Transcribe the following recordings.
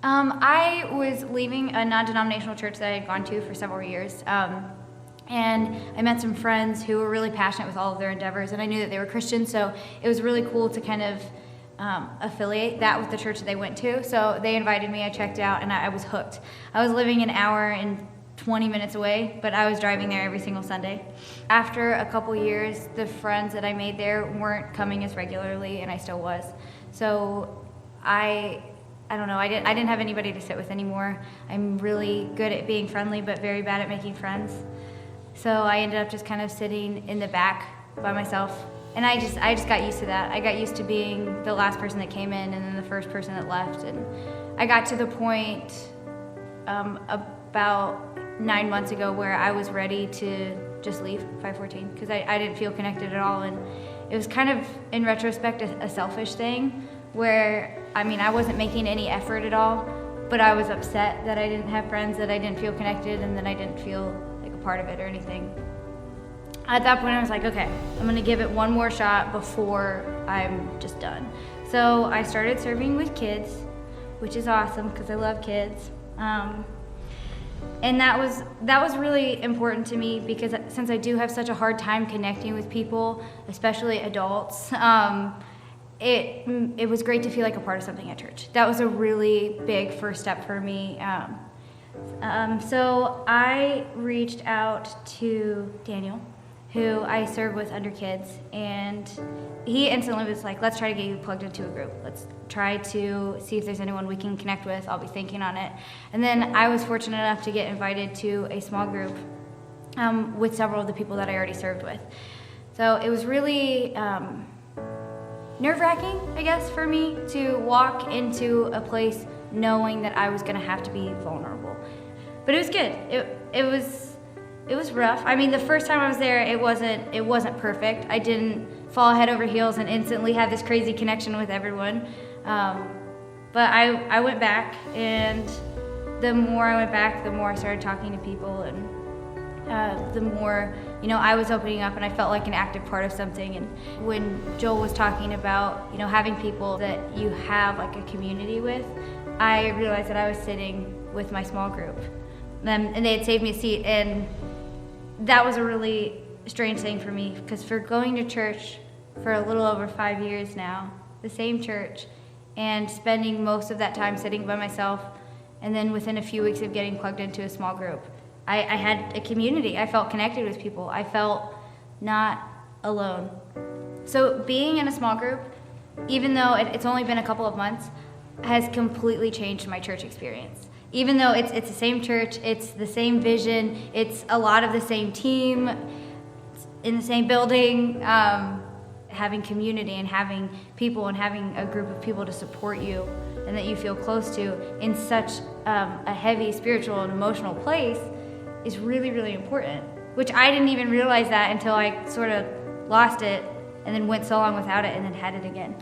I was leaving a non-denominational church that I had gone to for several years. And I met some friends who were really passionate with all of their endeavors, and I knew that they were Christians, so it was really cool to kind of affiliate that with the church that they went to. So they invited me, I checked out, and I was hooked. I was living an hour and 20 minutes away, but I was driving there every single Sunday. After a couple years, the friends that I made there weren't coming as regularly, and I still was. So I don't know, I didn't have anybody to sit with anymore. I'm really good at being friendly, but very bad at making friends. So I ended up just kind of sitting in the back by myself. And I just got used to that. I got used to being the last person that came in and then the first person that left. And I got to the point about 9 months ago where I was ready to just leave 514 because I didn't feel connected at all. And it was kind of, in retrospect, a selfish thing where, I wasn't making any effort at all, but I was upset that I didn't have friends, that I didn't feel connected, and that I didn't feel like a part of it or anything. At that point, I was like, okay, I'm gonna give it one more shot before I'm just done. So I started serving with kids, which is awesome because I love kids. And that was really important to me because since I do have such a hard time connecting with people, especially adults, it was great to feel like a part of something at church. That was a really big first step for me. So I reached out to Daniel, who I serve with under kids, and he instantly was like, let's try to get you plugged into a group. Let's try to see if there's anyone we can connect with. I'll be thinking on it. And then I was fortunate enough to get invited to a small group with several of the people that I already served with. So it was really nerve-wracking, I guess, for me to walk into a place knowing that I was gonna have to be vulnerable. But it was good. It was rough. The first time I was there, it wasn't perfect. I didn't fall head over heels and instantly have this crazy connection with everyone. But I went back, and the more I went back, the more I started talking to people, and the more, I was opening up, and I felt like an active part of something. And when Joel was talking about, having people that you have like a community with, I realized that I was sitting with my small group, and they had saved me a seat, and that was a really strange thing for me, because for going to church for a little over 5 years now, the same church, and spending most of that time sitting by myself, and then within a few weeks of getting plugged into a small group, I had a community. I felt connected with people. I felt not alone. So being in a small group, even though it's only been a couple of months, has completely changed my church experience. Even though it's the same church, it's the same vision, it's a lot of the same team, in the same building, having community and having people and having a group of people to support you and that you feel close to in such a heavy spiritual and emotional place is really, really important, which I didn't even realize that until I sort of lost it and then went so long without it and then had it again.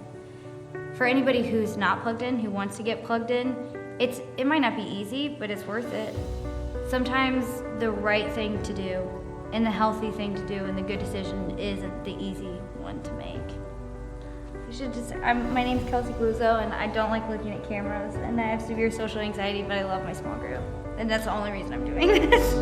For anybody who's not plugged in, who wants to get plugged in, it might not be easy, but it's worth it. Sometimes the right thing to do and the healthy thing to do and the good decision isn't the easy one to make. My name's Kelc Galluzzo, and I don't like looking at cameras, and I have severe social anxiety, but I love my small group. And that's the only reason I'm doing this.